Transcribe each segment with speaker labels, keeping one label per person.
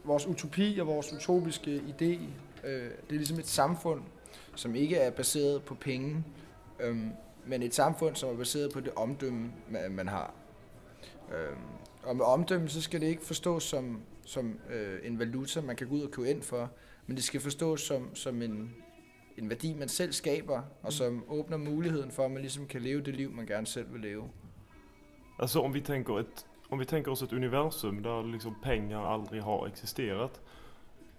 Speaker 1: vores utopi og vores utopiske idé, det er ligesom et samfund, som ikke er baseret på penge, men et samfund, som er baseret på det omdømme, man har. Og med omdømme, så skal det ikke forstås som en valuta, man kan gå ud og købe ind for, men det skal forstås som en værdi, man selv skaber, og som åbner muligheden for, at man ligesom kan leve det liv, man gerne selv vil leve.
Speaker 2: Altså om vi tänker oss ett universum där liksom pengar aldrig har existerat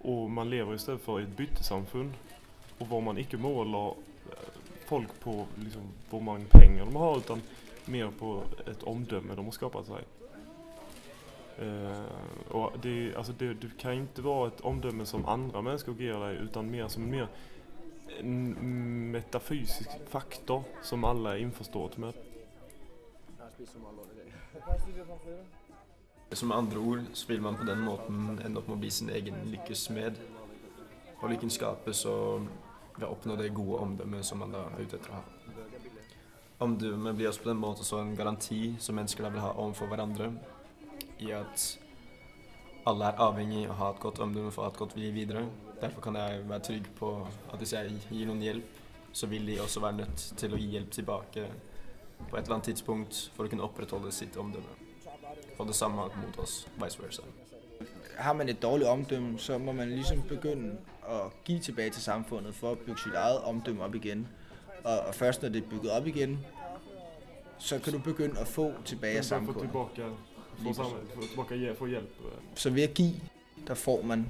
Speaker 2: och man lever istället för ett byttesamfund och var man inte målar folk på liksom hur många pengar de har utan mer på ett omdöme de har skapat sig. Och det kan inte vara ett omdöme som andra människor ger dig utan mer som en metafysisk faktor som alla är införstått med.
Speaker 3: Som andre ord så vil man på den måten ende opp med å bli sin egen lykkesmed. Og lykken skapes ved å oppnå det gode omdømmet som man da er ute etter å ha. Omdømmet blir også på den måten så en garanti som mennesker da vil ha overfor hverandre, i at alle er avhengig av å ha et godt omdømme for å ha et godt liv videre. Derfor kan jeg være trygg på at hvis jeg gir noen hjelp, så vil de også være nødt til å gi hjelp tilbake på et eller annet tidspunkt for å kunne opprettholde sitt omdømme. Og det samme mot oss, vice versa.
Speaker 1: Har man et dårligt omdømme, så må man ligesom begynde at give tilbage til samfundet for at bygge sit eget omdømme op igen. Og først når det er bygget op igen, så kan du begynde at få tilbage af samfundet.
Speaker 2: Få tilbage hjælp.
Speaker 1: Så ved at give, der får man